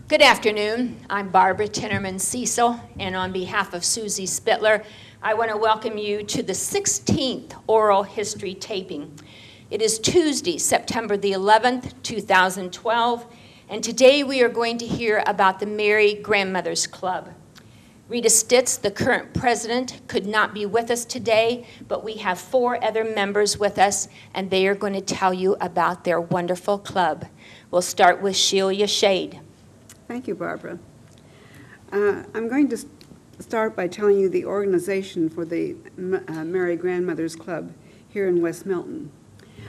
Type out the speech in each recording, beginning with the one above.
Good afternoon. I'm Barbara Tinnerman Cecil, and on behalf of Susie Spittler, I want to welcome you to the 16th oral history taping. It is Tuesday, September the 11th, 2012, and today we are going to hear about the Mary Grandmothers Club. Rita Stitz, the current president, could not be with us today, but we have 4 other members with us, and they are going to tell you about their wonderful club. We'll start with Sheila Shade. Thank you, Barbara. I'm going to start by telling you the organization for the Mary Grandmothers Club here in West Milton.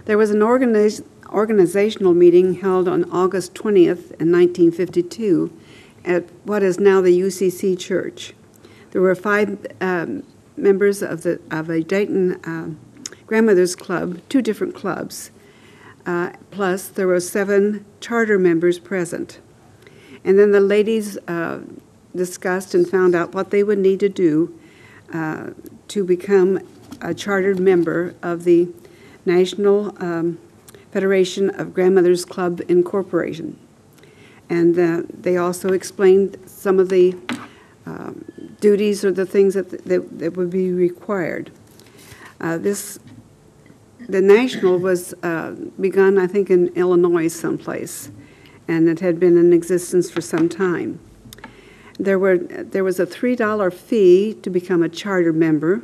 There was an organizational meeting held on August 20th in 1952 at what is now the UCC Church. There were 5 members of a Dayton Grandmothers Club, 2 different clubs, plus there were 7 charter members present. And then the ladies discussed and found out what they would need to do to become a chartered member of the National Federation of Grandmothers Club Incorporation. And they also explained some of the duties or the things that would be required. The National was begun, I think, in Illinois someplace, and it had been in existence for some time. There was a $3 fee to become a charter member,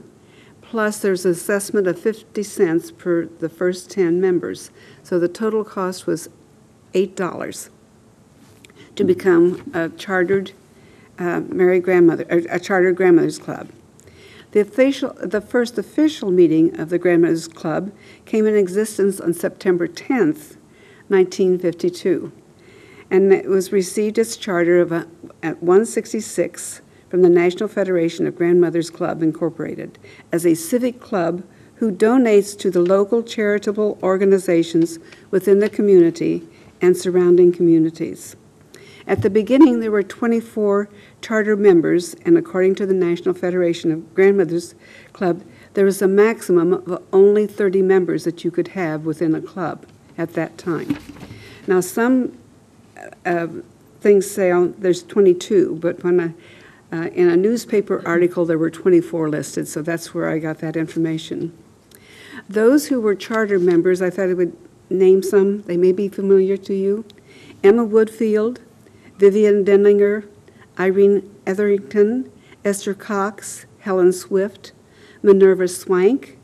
plus there's an assessment of 50 cents per the first 10 members. So the total cost was $8 to become a chartered a chartered Grandmothers Club. The first official meeting of the Grandmothers Club came in existence on September 10th, 1952. And it was received its charter at 166 from the National Federation of Grandmothers Club Incorporated as a civic club who donates to the local charitable organizations within the community and surrounding communities. At the beginning, there were 24 charter members, and according to the National Federation of Grandmothers Club, there was a maximum of only 30 members that you could have within a club at that time. Now, some things say there's 22, but when in a newspaper article there were 24 listed, so that's where I got that information. Those who were charter members, I thought I would name some. They may be familiar to you. Emma Woodfield, Vivian Denlinger, Irene Etherington, Esther Cox, Helen Swift, Minerva Swank,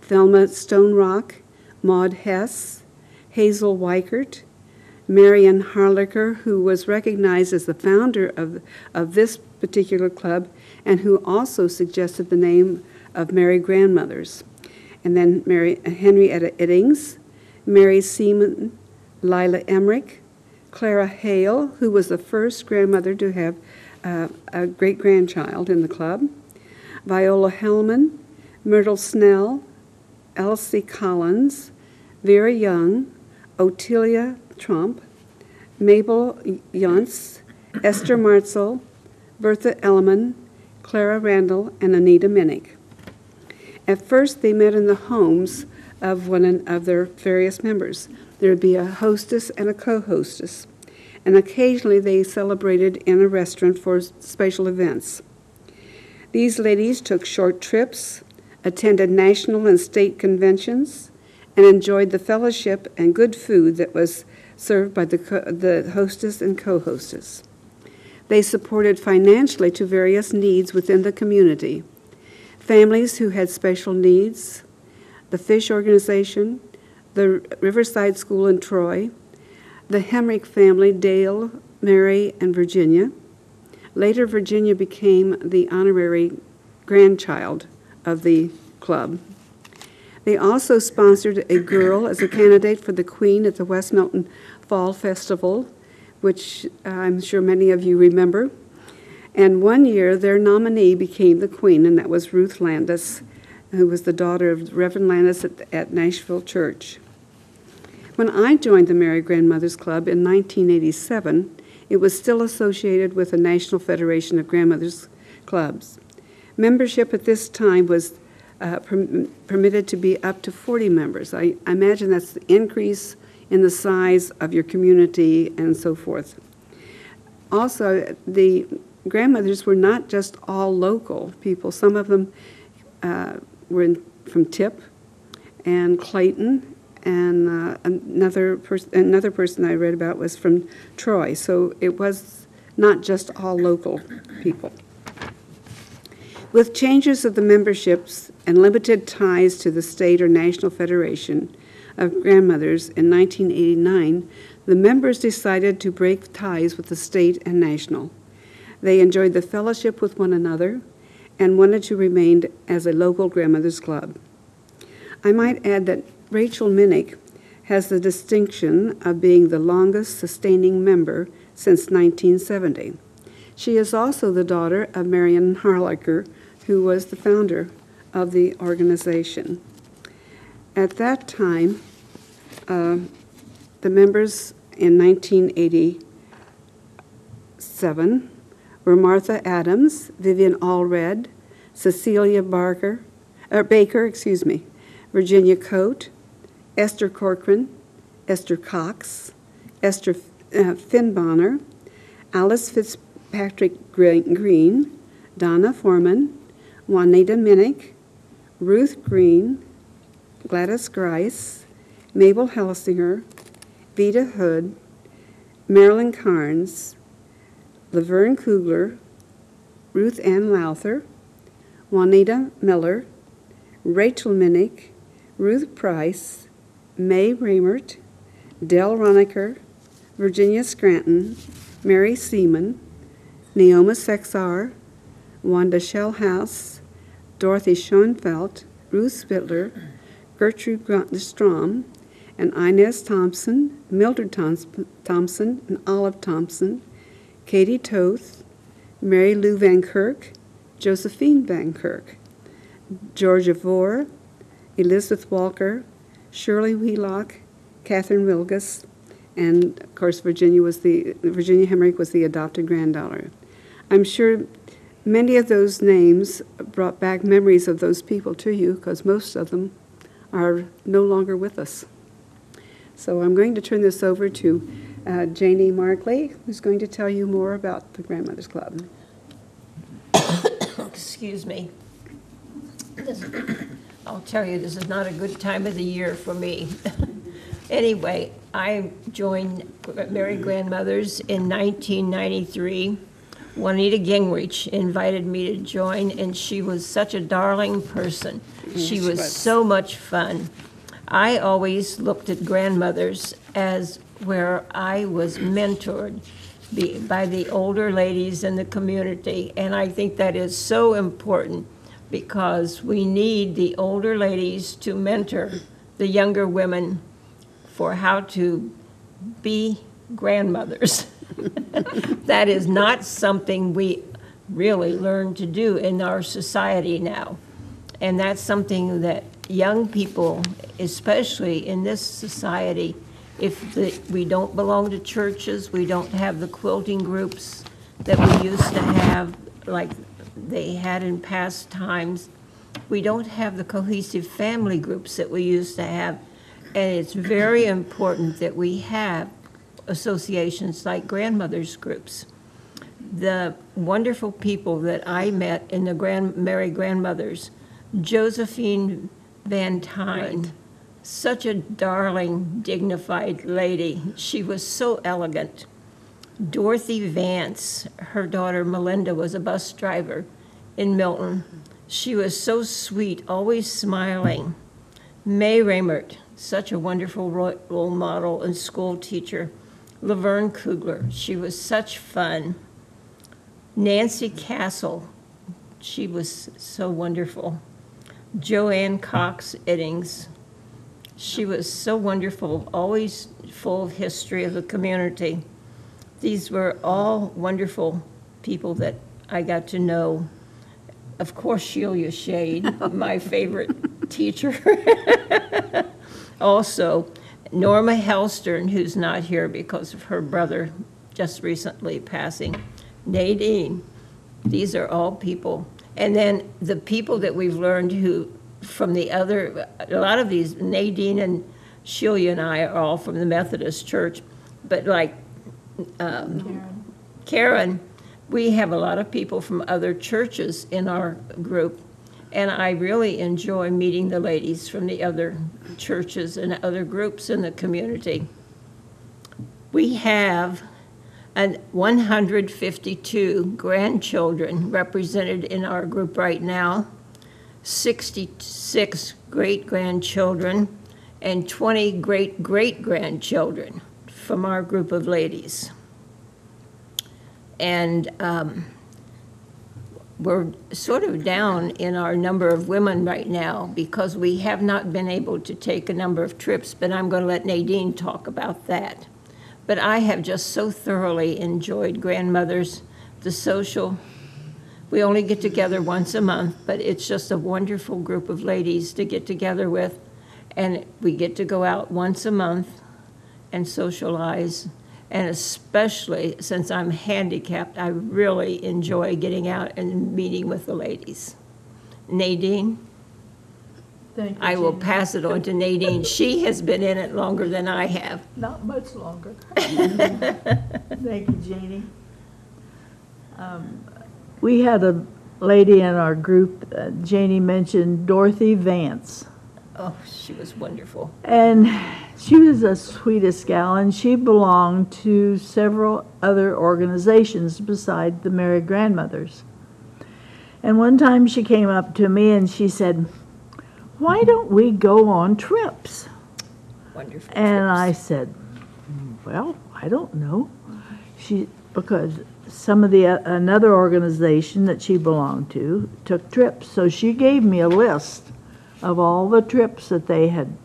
Thelma Stonerock, Maud Hess, Hazel Weichert, Marion Harlicker, who was recognized as the founder of this particular club and who also suggested the name of Mary Grandmothers. And then Henrietta Iddings, Mary Seaman, Lila Emmerich, Clara Hale, who was the first grandmother to have a great-grandchild in the club, Viola Hellman, Myrtle Snell, Elsie Collins, Vera Young, Otelia Trump, Mabel Yunce, Esther Martzel, Bertha Elliman, Clara Randall, and Anita Minnick. At first, they met in the homes of one of their various members. There would be a hostess and a co-hostess, and occasionally they celebrated in a restaurant for special events. These ladies took short trips, attended national and state conventions, and enjoyed the fellowship and good food that was served by the hostess and co-hostess. They supported financially to various needs within the community. Families who had special needs, the Fish Organization, the Riverside School in Troy, the Hemrick family, Dale, Mary, and Virginia. Later, Virginia became the honorary grandchild of the club. They also sponsored a girl as a candidate for the Queen at the West Milton Fall Festival, which I'm sure many of you remember. And one year, their nominee became the Queen, and that was Ruth Landis, who was the daughter of Reverend Landis at Nashville Church. When I joined the Mary Grandmothers Club in 1987, it was still associated with the National Federation of Grandmothers Clubs. Membership at this time was permitted to be up to 40 members. I imagine that's the increase in the size of your community and so forth. Also, the grandmothers were not just all local people. Some of them were from Tip and Clayton, and another person I read about was from Troy. So it was not just all local people. With changes of the memberships and limited ties to the state or national federation of grandmothers in 1989, the members decided to break ties with the state and national. They enjoyed the fellowship with one another and wanted to remain as a local grandmothers club. I might add that Rachel Minnick has the distinction of being the longest sustaining member since 1970. She is also the daughter of Marion Harlacher, who was the founder of the organization. At that time, the members in 1987 were Martha Adams, Vivian Allred, Cecilia Baker, Virginia Coate, Esther Corcoran, Esther Cox, Esther Finbonner, Alice Fitzpatrick Green, Donna Foreman, Juanita Minnick, Ruth Green, Gladys Grice, Mabel Helsinger, Vita Hood, Marilyn Carnes, Laverne Kugler, Ruth Ann Lowther, Juanita Miller, Rachel Minnick, Ruth Price, May Ramert, Dell Roniker, Virginia Scranton, Mary Seaman, Neoma Sexar, Wanda Shellhouse, Dorothy Schoenfeld, Ruth Spittler, Gertrude Strom, and Inez Thompson, Mildred Thompson, and Olive Thompson, Katie Toth, Mary Lou Van Kirk, Josephine Van Kirk, Georgia Vore, Elizabeth Walker, Shirley Wheelock, Catherine Wilgus, and of course Virginia Hemrick was the adopted granddaughter. I'm sure many of those names brought back memories of those people to you, because most of them are no longer with us. So I'm going to turn this over to Janie Markley, who's going to tell you more about the Grandmothers Club. Excuse me. I'll tell you, this is not a good time of the year for me. Anyway, I joined Mary Grandmothers in 1993. Juanita Gingrich invited me to join, and she was such a darling person. She was so much fun. I always looked at grandmothers as where I was mentored by the older ladies in the community, and I think that is so important because we need the older ladies to mentor the younger women for how to be grandmothers. That is not something we really learn to do in our society now. And that's something that young people, especially in this society, if we don't belong to churches, we don't have the quilting groups that we used to have, like they had in past times. We don't have the cohesive family groups that we used to have. And it's very important that we have associations like grandmothers groups. The wonderful people that I met in the Mary Grandmothers, Josephine Van Tyne, such a darling, dignified lady. She was so elegant. Dorothy Vance, her daughter Melinda was a bus driver in Milton. She was so sweet, always smiling. May Ramert, such a wonderful role model and school teacher. Laverne Kugler, she was such fun. Nancy Castle, she was so wonderful. Joanne Cox Eddings, she was so wonderful, always full of history of the community. These were all wonderful people that I got to know. Of course, Shelia Shade, my favorite teacher. Also, Norma Hellstern, who's not here because of her brother just recently passing. Nadine, these are all people. And then the people that we've learned who, from the other, a lot of these, Nadine and Shelia and I are all from the Methodist Church, but like Karen, we have a lot of people from other churches in our group, and I really enjoy meeting the ladies from the other churches and other groups in the community. We have 152 grandchildren represented in our group right now, 66 great-grandchildren, and 20 great-great-grandchildren from our group of ladies. And we're sort of down in our number of women right now because we have not been able to take a number of trips, but I'm going to let Nadine talk about that. But I have just so thoroughly enjoyed Grandmothers, the social. We only get together once a month, but it's just a wonderful group of ladies to get together with. And we get to go out once a month and socialize. And especially since I'm handicapped, I really enjoy getting out and meeting with the ladies. Nadine? Thank you, I will Jeannie. pass it on to Nadine. She has been in it longer than I have. Not much longer. Thank you, Jeannie. We had a lady in our group, Janie mentioned Dorothy Vance. Oh, she was wonderful. And she was the sweetest gal, and she belonged to several other organizations beside the Mary Grandmothers. And one time she came up to me and she said, "Why don't we go on trips?" Wonderful. And trips. I said, "Well, I don't know." Because some of another organization that she belonged to took trips. So she gave me a list of all the trips that they had,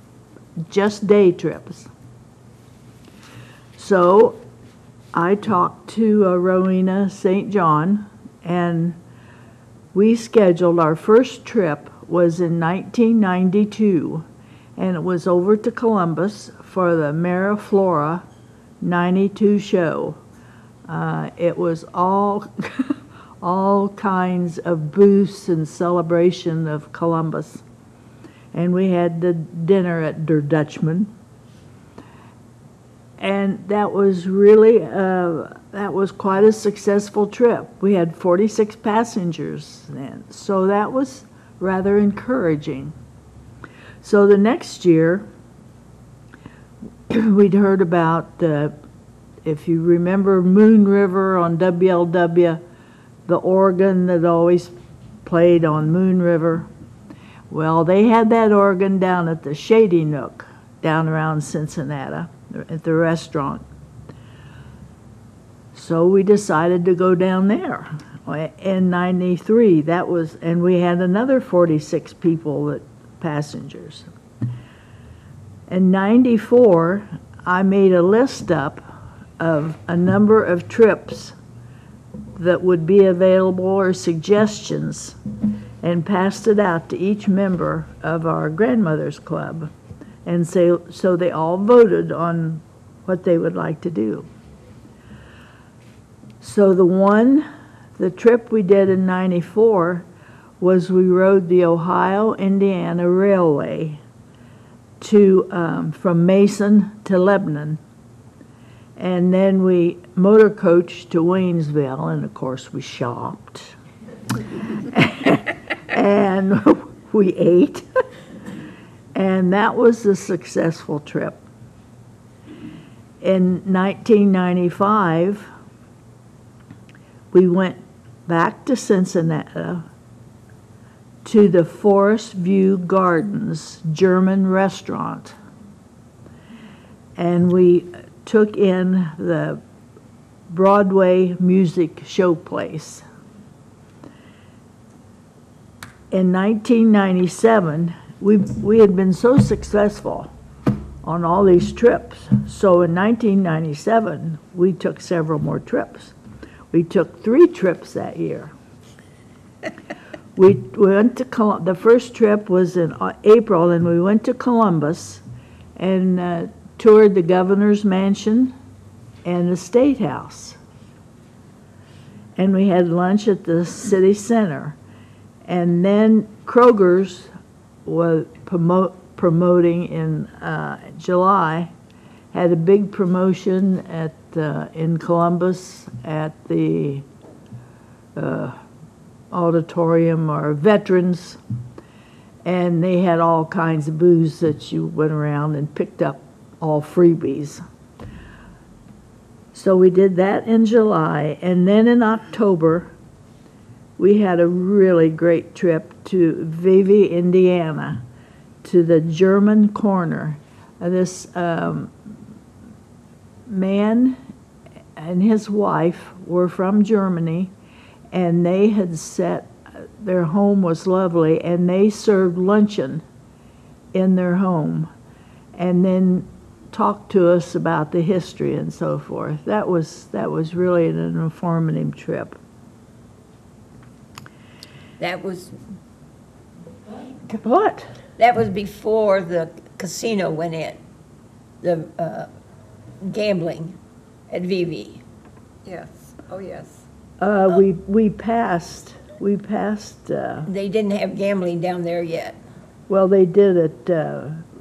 just day trips. So I talked to Rowena St. John, and we scheduled our first trip was in 1992, and it was over to Columbus for the Mariflora 92 show. It was all all kinds of booths and celebration of Columbus. And we had the dinner at Der Dutchman. And that was really, that was quite a successful trip. We had 46 passengers then, so that was rather encouraging. So the next year, we'd heard about, if you remember Moon River on WLW, the organ that always played on Moon River. Well, they had that organ down at the Shady Nook, down around Cincinnati, at the restaurant. So we decided to go down there in 93. That was, and we had another 46 people, passengers. In 94, I made a list up of a number of trips that would be available or suggestions, and passed it out to each member of our Grandmothers Club. And so they all voted on what they would like to do. So the trip we did in 94 was we rode the Ohio-Indiana Railway from Mason to Lebanon. And then we motor coached to Waynesville, and of course we shopped. And we ate. And that was a successful trip. In 1995, we went back to Cincinnati to the Forest View Gardens German restaurant. And we took in the Broadway music showplace. In 1997, we had been so successful on all these trips. So in 1997, we took several more trips. We took 3 trips that year. We went to the first trip was in April, and we went to Columbus and toured the governor's mansion and the State House. And we had lunch at the city center. And then Kroger's was promoting in July, had a big promotion at in Columbus at the auditorium or veterans, and they had all kinds of booths that you went around and picked up all freebies. So we did that in July, and then in October we had a really great trip to Vevey, Indiana, to the German corner. This man and his wife were from Germany, and they had their home was lovely, and they served luncheon in their home, and then talked to us about the history and so forth. That was really an informative trip. That was What? That was before the casino went in, the gambling at Vevey. Yes, oh, yes. We passed. They didn't have gambling down there yet. Well, they did at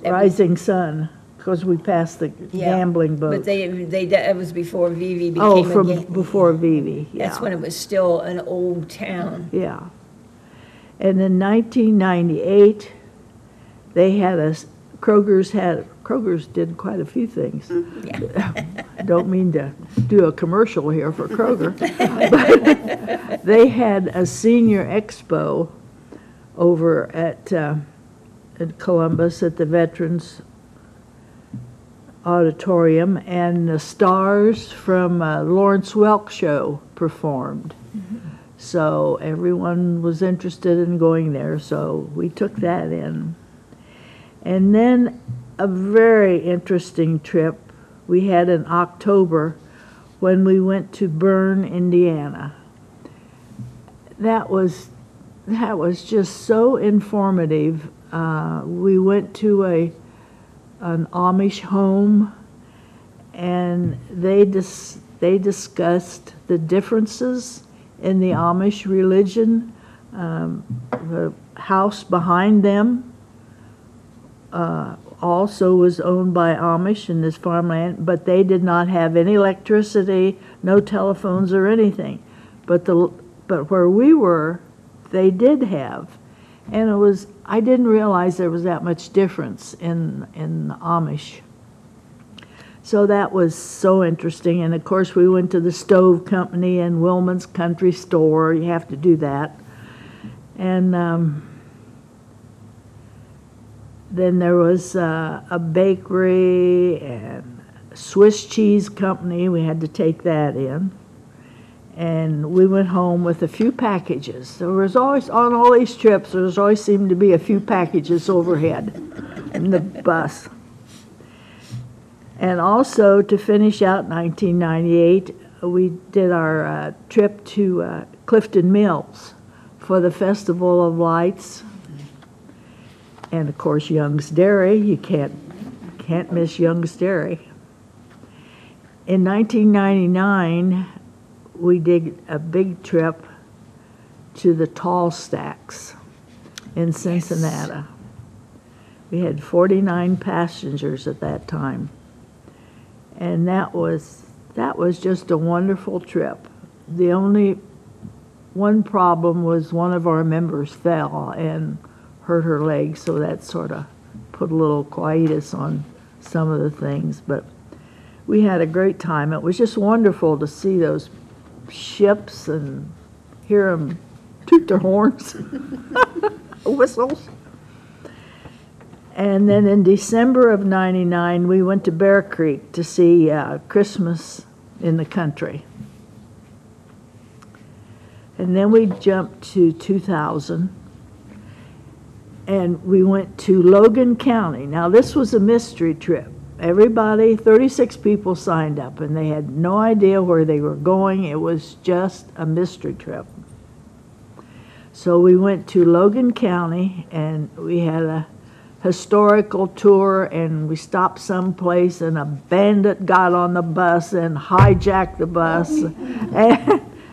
Rising Sun, because we passed the gambling boat. But that was before Vevey became a game. Before Vevey, yeah. That's when it was still an old town. Yeah. And in 1998, they had Kroger's did quite a few things. Yeah. I don't mean to do a commercial here for Kroger, but they had a senior expo over at Columbus at the Veterans Auditorium, and the stars from Lawrence Welk Show performed. So everyone was interested in going there, so we took that in. And then a very interesting trip we had in October when we went to Bern, Indiana. That was just so informative. We went to an Amish home, and they discussed the differences in the Amish religion. The house behind them also was owned by Amish in this farmland, but they did not have any electricity, no telephones or anything. But where we were, they did have. And I didn't realize there was that much difference in the Amish. So that was so interesting. And of course we went to the stove company and Wilman's Country Store. You have to do that. And then there was a bakery and Swiss cheese company. We had to take that in. And we went home with a few packages. There was always, on all these trips, there always seemed to be a few packages overhead in the bus. And also, to finish out 1998, we did our trip to Clifton Mills for the Festival of Lights. And of course, Young's Dairy. You can't miss Young's Dairy. In 1999, we did a big trip to the Tall Stacks in Cincinnati. Yes. We had 49 passengers at that time. And that was just a wonderful trip. The only one problem was one of our members fell and hurt her leg, so that sort of put a little quietus on some of the things. But we had a great time. It was just wonderful to see those ships and hear them toot their horns, whistles. And then in December of '99, we went to Bear Creek to see Christmas in the Country. And then we jumped to 2000, and we went to Logan County. Now, this was a mystery trip. Everybody, 36 people signed up, and they had no idea where they were going. It was just a mystery trip. So we went to Logan County, and we had a historical tour, and we stopped someplace, and a bandit got on the bus and hijacked the bus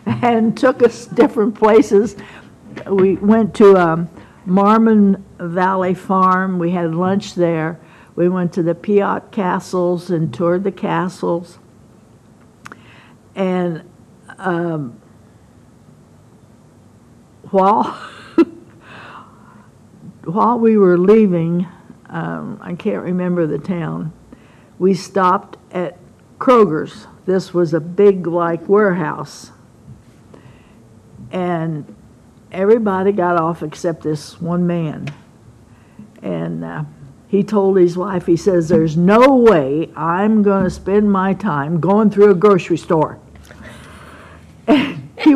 and took us different places. We went to Marmon Valley Farm. We had lunch there. We went to the Piat Castles and toured the castles. And while while we were leaving, I can't remember the town, we stopped at Kroger's. This was a big, like, warehouse. And everybody got off except this one man. And he told his wife, he says, "There's no way I'm going to spend my time going through a grocery store." And he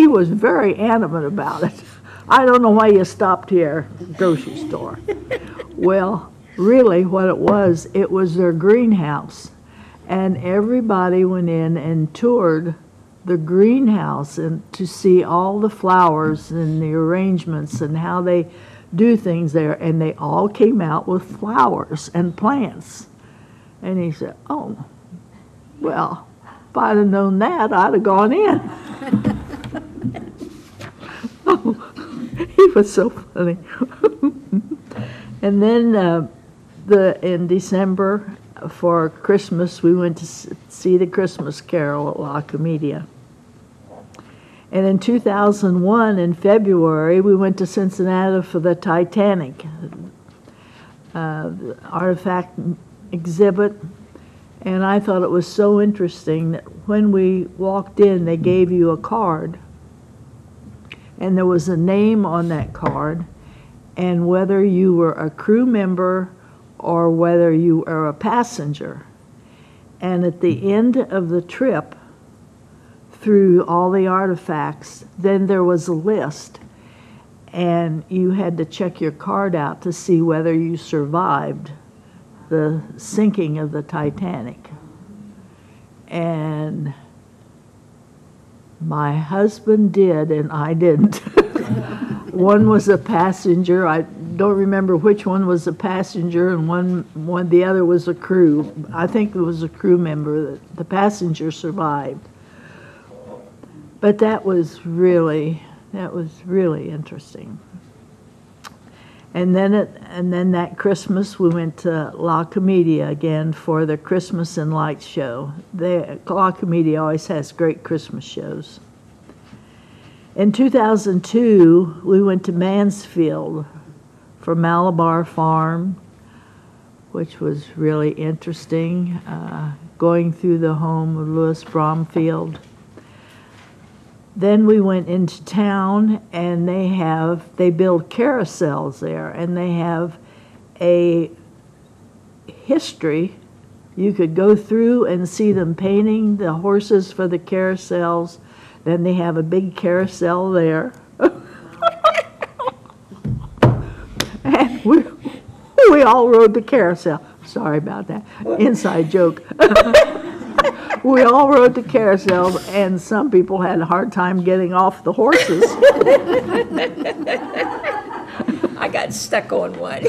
was very animate about it. "I don't know why you stopped here, grocery store." Well, really what it was their greenhouse. And everybody went in and toured the greenhouse and to see all the flowers and the arrangements and how they do things there. And they all came out with flowers and plants. And he said, "Oh, well, if I'd have known that, I'd have gone in." Oh, he was so funny. And then in December for Christmas, we went to see the Christmas Carol at La Comedia. And in 2001, in February, we went to Cincinnati for the Titanic the artifact exhibit. And I thought it was so interesting that when we walked in, they gave you a card. And there was a name on that card, and whether you were a crew member or whether you were a passenger. And at the end of the trip, through all the artifacts, then there was a list, and you had to check your card out to see whether you survived the sinking of the Titanic. And my husband did, and I didn't. One was a passenger. I don't remember which one was a passenger, and the other was a crew. I think it was a crew member. The passenger survived. But that was really interesting. And then that Christmas we went to La Comedia again for the Christmas and Lights show. La Comedia always has great Christmas shows. In 2002, we went to Mansfield for Malabar Farm, which was really interesting, going through the home of Louis Bromfield. Then we went into town, and they build carousels there, and they have a history. You could go through and see them painting the horses for the carousels. Then they have a big carousel there. And we all rode the carousel. Sorry about that. Inside joke. We all rode the carousels, and some people had a hard time getting off the horses. I got stuck on one.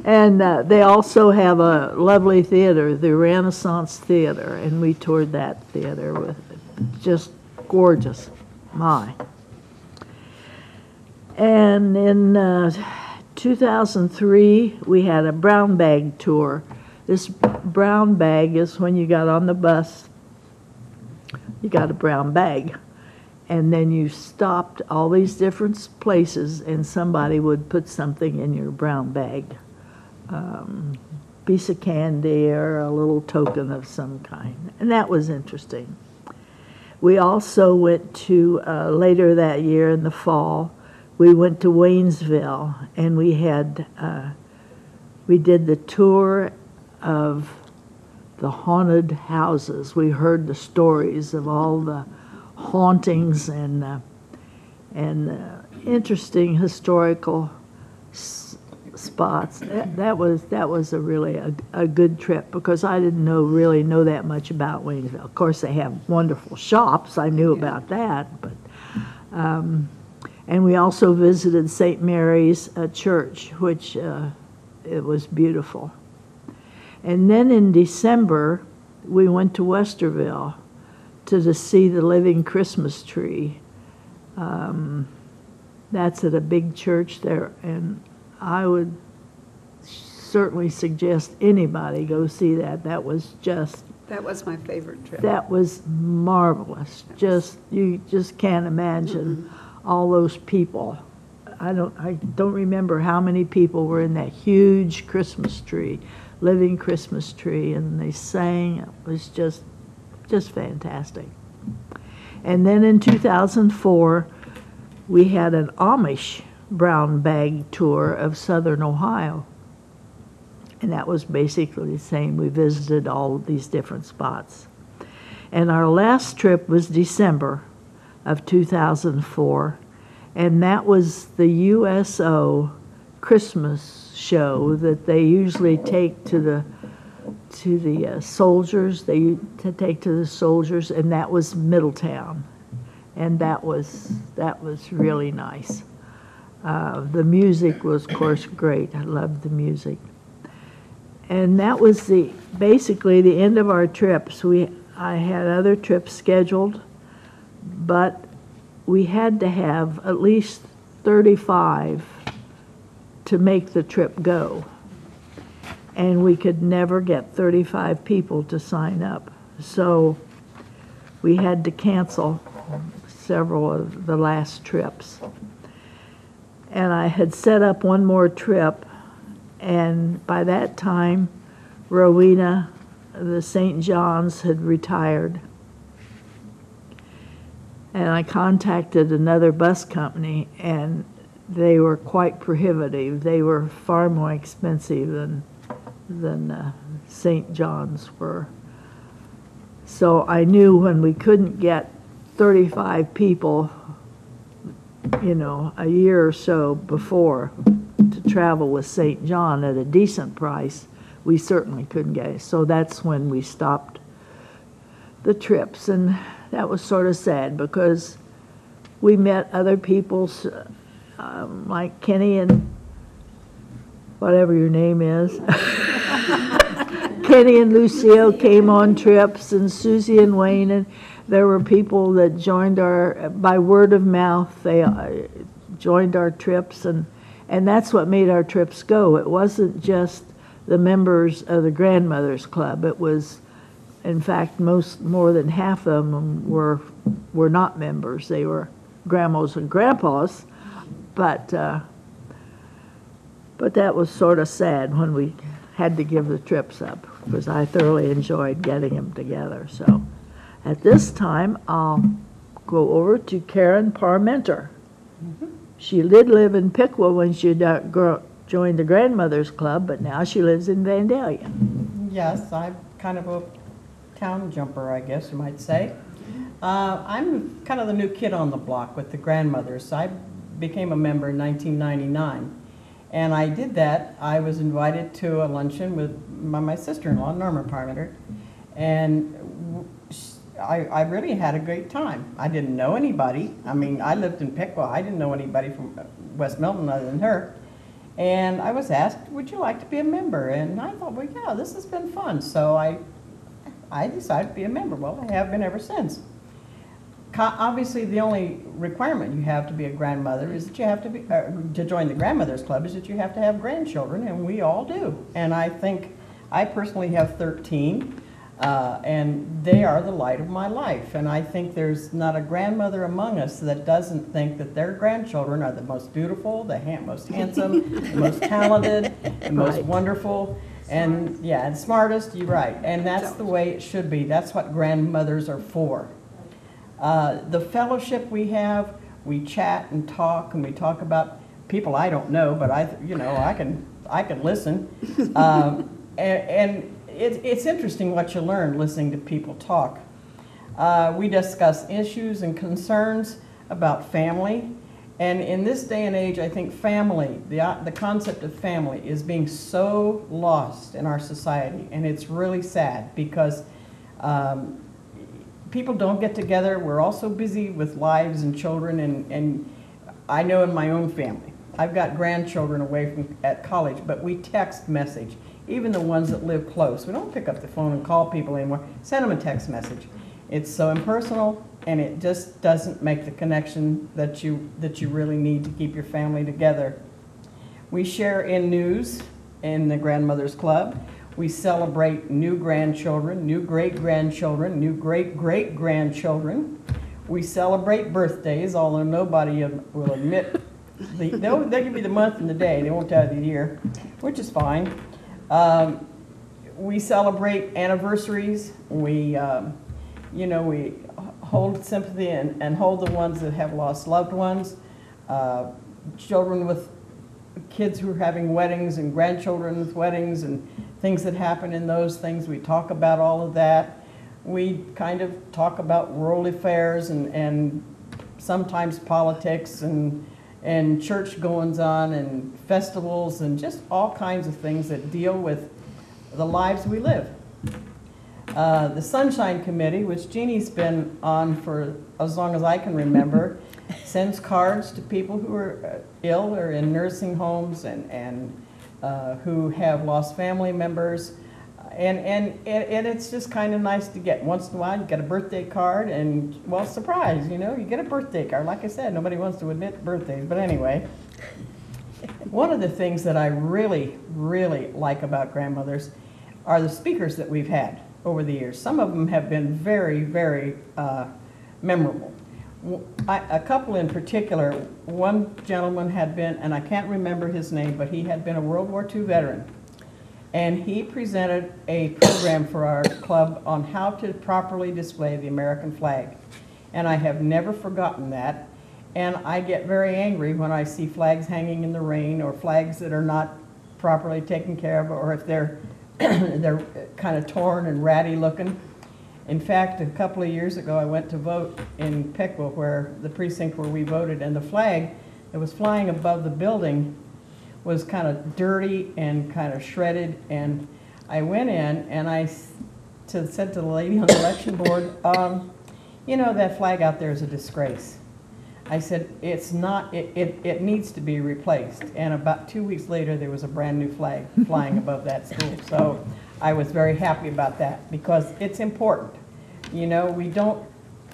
And they also have a lovely theater, the Renaissance Theater, and we toured that theater with just gorgeous. My. And in 2003, we had a brown bag tour. This brown bag is when you got on the bus, you got a brown bag. And then you stopped all these different places, and somebody would put something in your brown bag. Piece of candy or a little token of some kind. And that was interesting. We also went to, later that year in the fall, we went to Waynesville, and we did the tour of the haunted houses. We heard the stories of all the hauntings and interesting historical spots. That was a really a good trip, because I didn't really know that much about Waynesville. Of course, they have wonderful shops. I knew about that, but and we also visited St. Mary's Church, which it was beautiful. And then in December, we went to Westerville to see the living Christmas tree. That's at a big church there, and I would certainly suggest anybody go see that. That was just, That was my favorite trip. that was marvelous. Just, you just can't imagine all those people. I don't remember how many people were in that huge Christmas tree, living Christmas tree, and they sang. It was just fantastic. And then in 2004, we had an Amish brown bag tour of Southern Ohio. And that was basically the same. We visited all of these different spots. And our last trip was December of 2004, and that was the USO Christmas show that they usually take to the soldiers. They take to the soldiers, and that was Middletown, and that was really nice. The music was, of course, great. I loved the music. And that was basically the end of our trips. I had other trips scheduled, but we had to have at least 35 to make the trip go. And we could never get 35 people to sign up. So we had to cancel several of the last trips. And I had set up one more trip, and by that time, Rowena, the St. John's, had retired. And I contacted another bus company, and they were quite prohibitive. They were far more expensive than St. John's were. So I knew when we couldn't get 35 people, you know, a year or so before to travel with St. John at a decent price, we certainly couldn't get it. So that's when we stopped the trips, and that was sort of sad because we met other people like Kenny and whatever your name is. Kenny and Lucille came on trips, and Susie and Wayne, and there were people that joined by word of mouth, they joined our trips, and that's what made our trips go. It wasn't just the members of the Grandmothers Club. It was, in fact, more than half of them were not members. They were grandmas and grandpas, but that was sort of sad when we had to give the trips up, because I thoroughly enjoyed getting them together. So at this time, I'll go over to Karen Parmenter. She did live in Piqua when she joined the Grandmothers Club, but now she lives in Vandalia. Yes, I'm kind of a town jumper, I guess you might say. I'm kind of the new kid on the block with the grandmothers. I became a member in 1999. And I did that. I was invited to a luncheon with my sister-in-law, Norma Parmenter, and I really had a great time. I didn't know anybody. I mean, I lived in Piqua. I didn't know anybody from West Milton other than her. And I was asked, would you like to be a member? And I thought, well, yeah, this has been fun. So I decided to be a member. Well, I have been ever since. Obviously, the only requirement you have to be a grandmother is that you have to be, to join the Grandmothers Club, is that you have to have grandchildren, and we all do. And I think I personally have 13, and they are the light of my life. And I think there's not a grandmother among us that doesn't think that their grandchildren are the most beautiful, the most handsome, the most talented, the most wonderful, and yeah, and smartest. You're right. And that's the way it should be. That's what grandmothers are for. The fellowship we have, we chat and we talk about people I don't know, but I can listen, and it's interesting what you learn listening to people talk. We discuss issues and concerns about family, and in this day and age, I think family, the concept of family, is being so lost in our society, and it's really sad because. People don't get together. We're also busy with lives and children, and I know in my own family, I've got grandchildren away at college, but we text message, even the ones that live close. We don't pick up the phone and call people anymore. Send them a text message. It's so impersonal, and it just doesn't make the connection that you really need to keep your family together. We share in news in the Grandmothers Club. We celebrate new grandchildren, new great-grandchildren, new great-great-grandchildren. We celebrate birthdays, although nobody will admit, they'll give you the month and the day, they won't tell you the year, which is fine. We celebrate anniversaries. We, we hold sympathy and hold the ones that have lost loved ones, children with kids who are having weddings and grandchildren with weddings and things that happen in those things. We talk about all of that. We kind of talk about world affairs and sometimes politics and church goings on and festivals and just all kinds of things that deal with the lives we live. The Sunshine Committee, which Jeannie's been on for as long as I can remember, sends cards to people who are ill or in nursing homes and who have lost family members. And it's just kind of nice to get. Once in a while, you get a birthday card, and, well, surprise, you get a birthday card. Like I said, nobody wants to admit birthdays, but anyway. One of the things that I really, really like about grandmothers are the speakers that we've had over the years. Some of them have been very, very memorable. A couple in particular, one gentleman had been, and I can't remember his name, but he had been a World War II veteran. And he presented a program for our club on how to properly display the American flag. And I have never forgotten that. And I get very angry when I see flags hanging in the rain or flags that are not properly taken care of, or if they're kind of torn and ratty looking. In fact, a couple of years ago, I went to vote in Peckville, where the precinct where we voted, and the flag that was flying above the building was kind of dirty and kind of shredded. And I went in and I said to the lady on the election board, that flag out there is a disgrace. I said, it's not, it needs to be replaced. And about 2 weeks later, there was a brand new flag flying above that school. So I was very happy about that, because it's important. We don't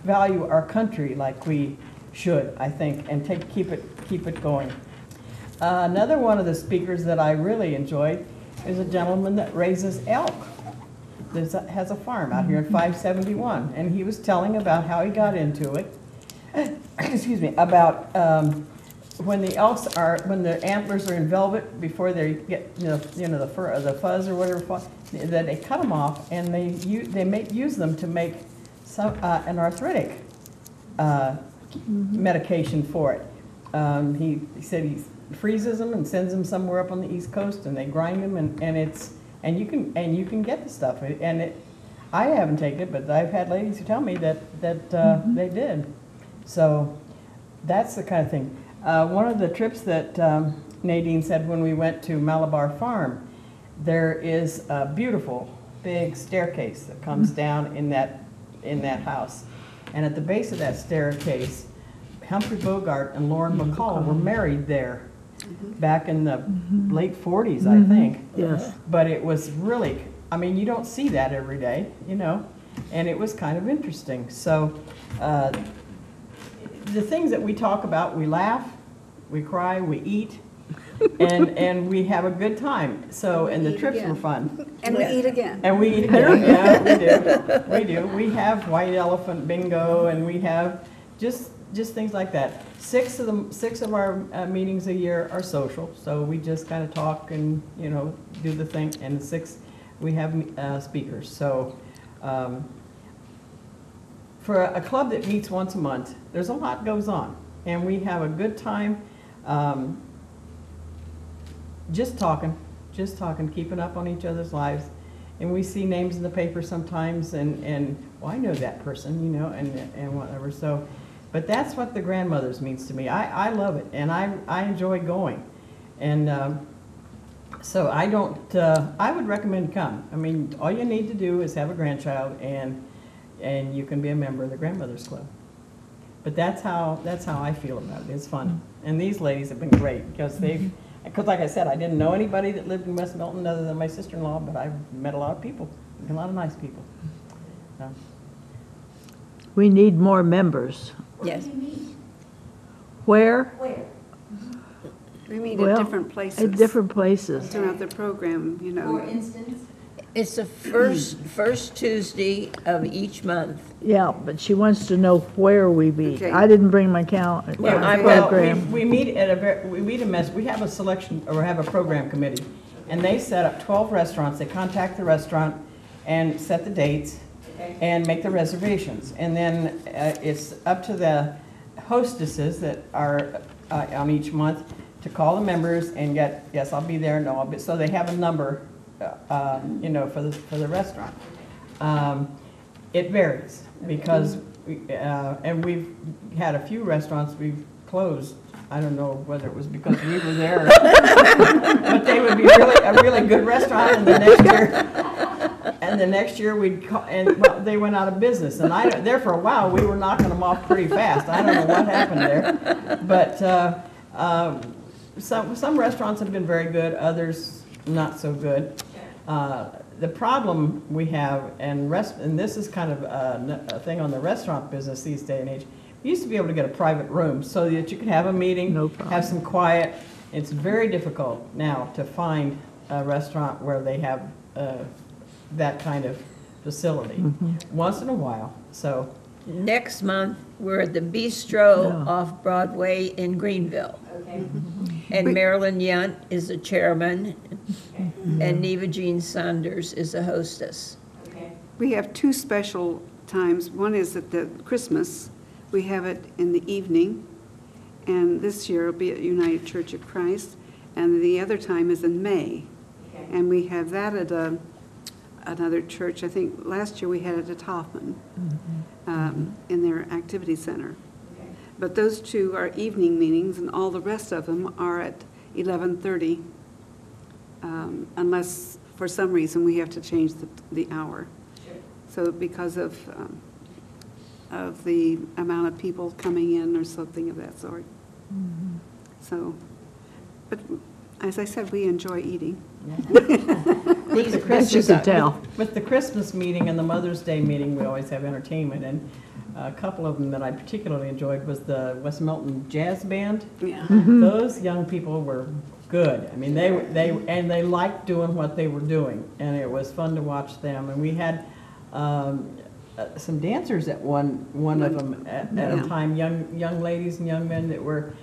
value our country like we should, I think, and keep it going. Another one of the speakers that I really enjoyed is a gentleman that raises elk. That has a farm out here in 571, and he was telling about how he got into it. Excuse me, about when the antlers are in velvet before they get the fur or the fuzz or whatever, that they cut them off and they use them to make an arthritic medication for it. He said he freezes them and sends them somewhere up on the East Coast, and they grind them, and you can get the stuff. I haven't taken it, but I've had ladies who tell me that they did. So that's the kind of thing. One of the trips that Nadine said when we went to Malabar Farm, there is a beautiful big staircase that comes down in that house. And at the base of that staircase, Humphrey Bogart and Lauren Bacall were married there back in the late 40s, I think. Yes. But it was really, you don't see that every day, and it was kind of interesting. So the things that we talk about, we laugh, we cry, we eat, and we have a good time. So, and the trips were fun. And we eat again. And we eat again, yeah, we do. We have white elephant bingo, and we have just things like that. Six of our meetings a year are social, so we just kind of talk and do the thing. And 6, we have speakers. So for a club that meets once a month, there's a lot goes on, and we have a good time. Just talking, keeping up on each other's lives. And we see names in the paper sometimes, and well, I know that person, and whatever. So, but that's what the grandmothers means to me. I love it, and I enjoy going. And so I would recommend come. All you need to do is have a grandchild, and you can be a member of the Grandmothers Club. But that's how I feel about it. It's fun. And these ladies have been great, because like I said, I didn't know anybody that lived in West Milton other than my sister-in-law, but I've met a lot of people, a lot of nice people. So. We need more members. Yes. Where? We meet Well, at different places. At different places. Throughout the program, you know. instance? It's the first Tuesday of each month. Yeah, but she wants to know where we meet. Okay. I didn't bring my calendar, Well, I- program. we meet at we have a selection, or have a program committee, and they set up 12 restaurants. They contact the restaurant and set the dates and make the reservations. And then it's up to the hostesses that are on each month to call the members and get, yes, I'll be there, no, I'll be, so they have a number, you know, for the restaurant. It varies because, and we've had a few restaurants we've closed. I don't know whether it was because we were there, but they would be a really good restaurant, and the next year we'd call, and well, they went out of business. And there for a while we were knocking them off pretty fast. I don't know what happened there, but some restaurants have been very good, others not so good. The problem we have, and this is kind of a thing on the restaurant business these day and age, we used to be able to get a private room so that you could have a meeting, No problem. have some quiet. It's very difficult now to find a restaurant where they have that kind of facility. Once in a while, so. Next month, we're at the Bistro Yeah. off Broadway in Greenville. Okay. And Marilyn Yunt is the chairman, and Neva Jean Saunders is the hostess. Okay. We have two special times. One is at the Christmas. We have it in the evening, and this year it'll be at United Church of Christ, and the other time is in May. Okay. And we have that at another church. I think last year we had it at Hoffman, in their activity center. Okay. But those two are evening meetings, and all the rest of them are at 11:30, unless for some reason we have to change the hour. Sure. So because of the amount of people coming in or something of that sort. So, but as I said, we enjoy eating. With the As you can tell. With the Christmas meeting and the Mother's Day meeting, we always have entertainment, and a couple of them that I particularly enjoyed was the West Milton Jazz Band. Yeah. Those young people were good. I mean, they liked doing what they were doing, and it was fun to watch them. And we had some dancers at one of them at a time, young ladies and young men that were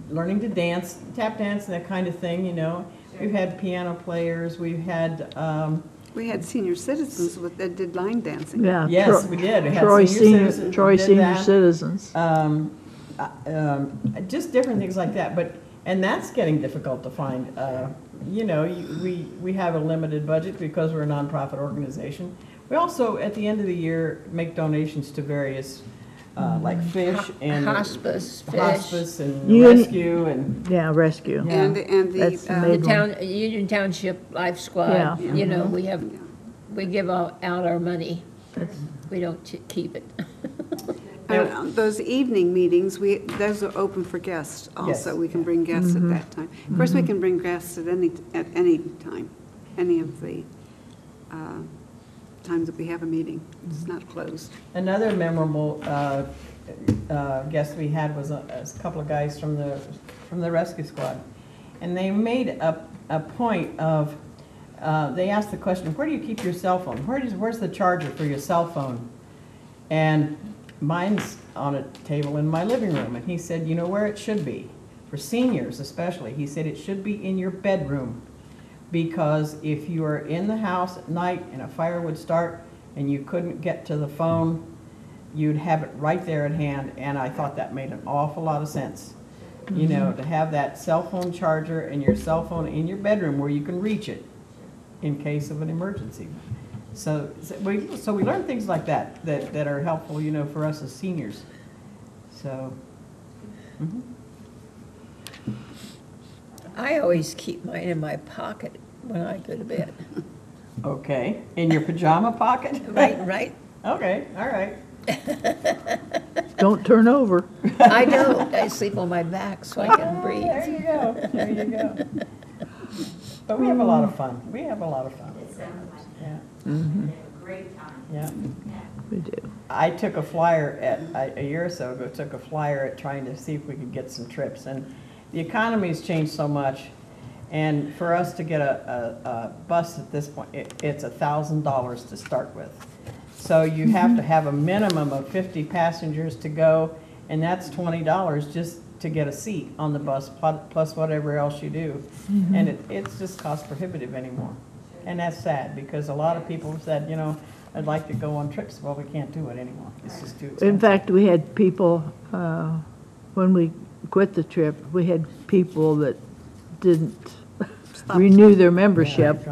learning to dance, tap dance and that kind of thing, you know. We've had piano players, we've had, We had senior citizens that did line dancing. Yeah. yes, we did. We had Troy senior citizens Troy did Senior that. Citizens. Just different things like that, and that's getting difficult to find. You know, we have a limited budget because we're a nonprofit organization. We also, at the end of the year, make donations to various, like fish and Hospice, fish. hospice and You- rescue and. Yeah, rescue. Yeah. And That's the the, main The Union Township Life Squad, Yeah. you know, we give out our money. That's- We don't keep it. those evening meetings, those are open for guests also. Yes. We can bring guests at that time. Of course, we can bring guests at any time, any of the times that we have a meeting. It's not closed. Another memorable guest we had was a couple of guys from the rescue squad, and they made a point of. They asked the question, "Where do you keep your cell phone? Where's the charger for your cell phone?" And mine's on a table in my living room. And he said, "You know where it should be, for seniors especially." He said it should be in your bedroom, because if you are in the house at night and a fire would start and you couldn't get to the phone, you'd have it right there at hand. And I thought that made an awful lot of sense. You know, to have that cell phone charger and your cell phone in your bedroom where you can reach it in case of an emergency. So we learn things like that are helpful, you know, for us as seniors. So. I always keep mine in my pocket when I go to bed. Okay, in your pajama pocket? Right? Okay, all right. Don't turn over. I don't. I sleep on my back so I can breathe. There you go. But we have a lot of fun. Yeah. Great time. Yeah. We do. I took a flyer a year or so ago, took a flyer at trying to see if we could get some trips. And the economy's changed so much, and for us to get a bus at this point, it's $1,000 to start with. So you have to have a minimum of 50 passengers to go, and that's $20 just to get a seat on the bus, plus whatever else you do. And it's just cost prohibitive anymore. And that's sad, because a lot of people said, you know, I'd like to go on trips. Well, we can't do it anymore. It's just too expensive. In fact, we had people, when we quit the trip, we had people that didn't renew their membership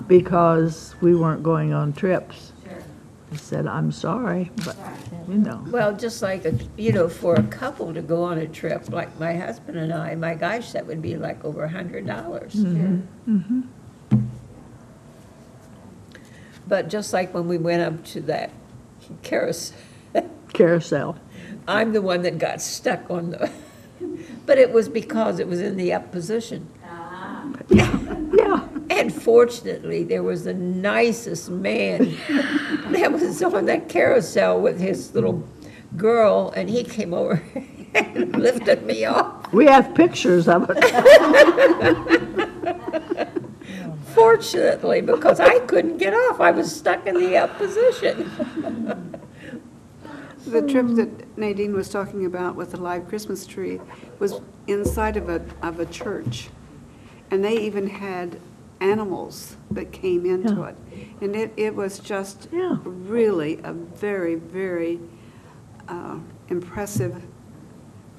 because we weren't going on trips. I said, I'm sorry, but, you know. Well, just like, you know, for a couple to go on a trip, like my husband and I, my gosh, that would be like over $100. But just like when we went up to that Carousel. I'm the one that got stuck on the, but it was because it was in the up position. Yeah. And fortunately, there was the nicest man that was on that carousel with his little girl, and he came over and lifted me off. We have pictures of it. Fortunately, because I couldn't get off. I was stuck in the up position. The trip that Nadine was talking about with the live Christmas tree was inside of a church. And they even had animals that came into it. And it was just really a very, very impressive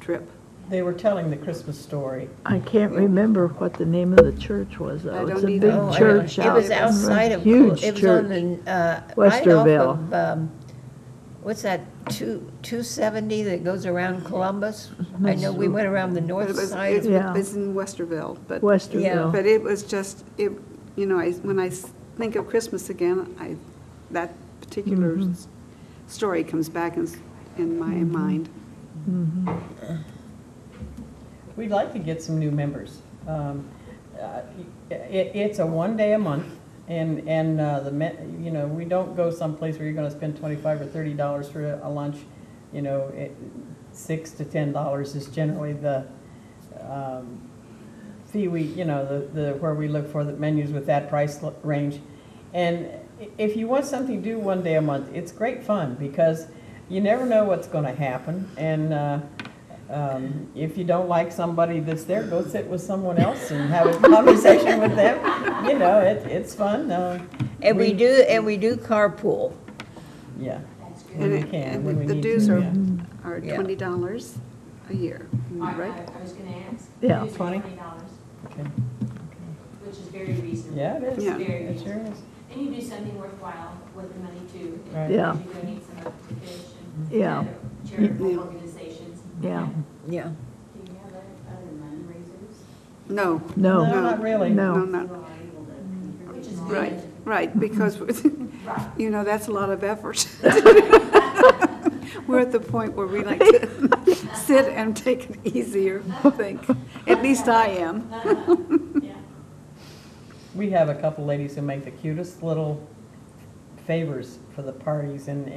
trip. They were telling the Christmas story. I can't remember what the name of the church was, though. I It's don't a either. big Oh, church It out. was outside of, Huge it was church. on the, right Westerville. off of, what's that, 270 that goes around Columbus? I know we went around the But north it was, side. it Yeah. was in Westerville. But, Westerville. but it was just, you know, when I think of Christmas again, that particular story comes back in my mind. We'd like to get some new members. It's a 1 day a month, and you know, we don't go someplace where you're going to spend $25 or $30 for a lunch. You know, $6 to $10 is generally the fee you know, the where we look for the menus with that price range. And if you want something to do 1 day a month, it's great fun, because you never know what's going to happen. And if you don't like somebody that's there, go sit with someone else and have a conversation with them. You know, it's fun. And we do carpool. Yeah. And, we can, when we the need dues to, are Yeah. $20 a year, right? I was gonna ask. Yeah. It's $20? $20, which is very reasonable. Yeah, it is. Yeah. Very It sure reasonable. is. And you do something worthwhile with the money too. Right. Yeah. You donate some of the fish and Yeah. other charitable organizations. Yeah. Yeah. Do you have other fundraisers? No. No. No, not really. No, No. not, You are able to Which is right, good. right, because, you know, that's a lot of effort. We're at the point where we like to sit and take it easier, I think. At least I am. Yeah. We have a couple ladies who make the cutest little favors for the parties, and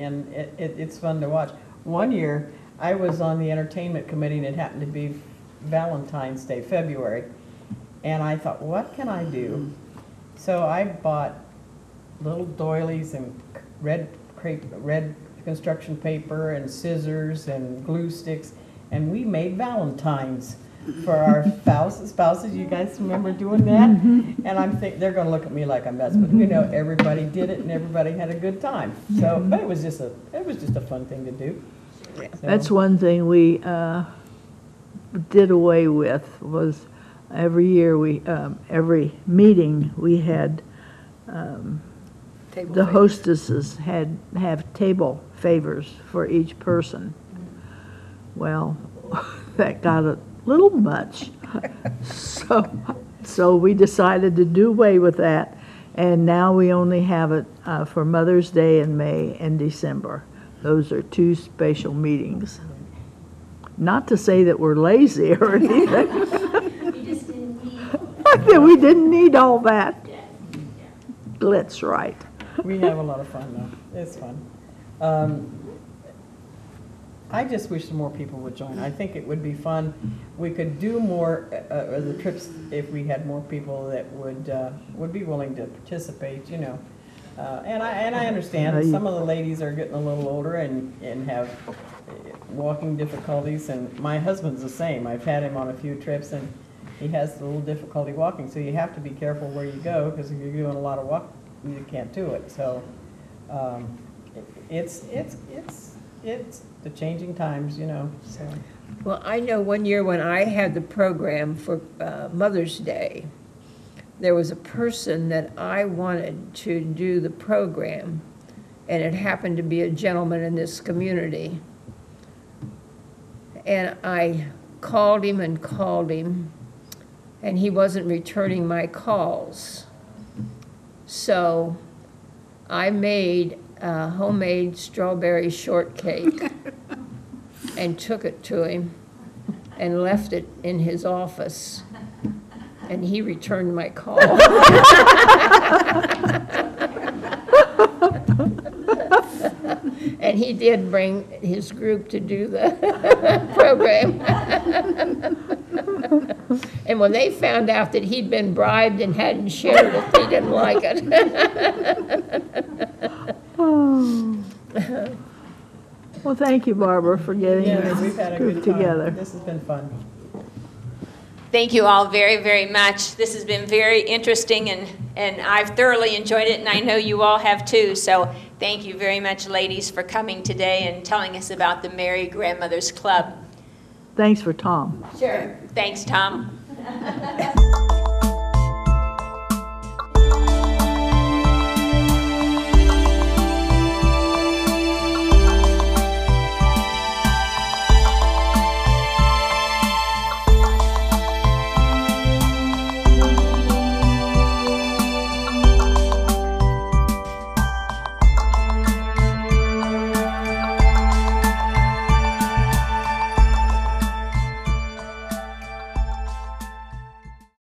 it's fun to watch. One year, I was on the entertainment committee, and it happened to be Valentine's Day, February, and I thought, what can I do? So I bought little doilies and red construction paper and scissors and glue sticks, and we made Valentines for our spouses. You guys remember doing that? And I'm thinking they're going to look at me like I'm nuts, but you know, everybody did it and everybody had a good time. So, but it was just a fun thing to do. So, That's one thing we did away with, was every year every meeting we had, Table the favors. hostesses have table favors for each person. Well, that got a little much. So we decided to do away with that, and now we only have it for Mother's Day in May and December. Those are two special meetings. Not to say that we're lazy or anything. We just didn't need. We didn't need all that. That's right. we have a lot of fun though. It's fun. I just wish some more people would join. I think it would be fun. We could do more of the trips if we had more people that would be willing to participate, you know. And I understand some of the ladies are getting a little older and have walking difficulties, and my husband's the same. I've had him on a few trips, and he has a little difficulty walking, so you have to be careful where you go, because if you're doing a lot of walk, you can't do it. So it's the changing times, you know. So. Well, I know one year when I had the program for Mother's Day, there was a person that I wanted to do the program, and it happened to be a gentleman in this community. And I called him, and he wasn't returning my calls. So I made a homemade strawberry shortcake and took it to him and left it in his office. And he returned my call. And he did bring his group to do the program. And when they found out that he'd been bribed and hadn't shared it, they didn't like it. Oh. Well, thank you, Barbara, for getting Yes, we've had this a group good time. together. This has been fun. Thank you all very, very much. This has been very interesting, and I've thoroughly enjoyed it, and I know you all have too. So thank you very much, ladies, for coming today and telling us about the Merry Grandmothers Club. Thanks for Tom. Sure. Thanks, Tom.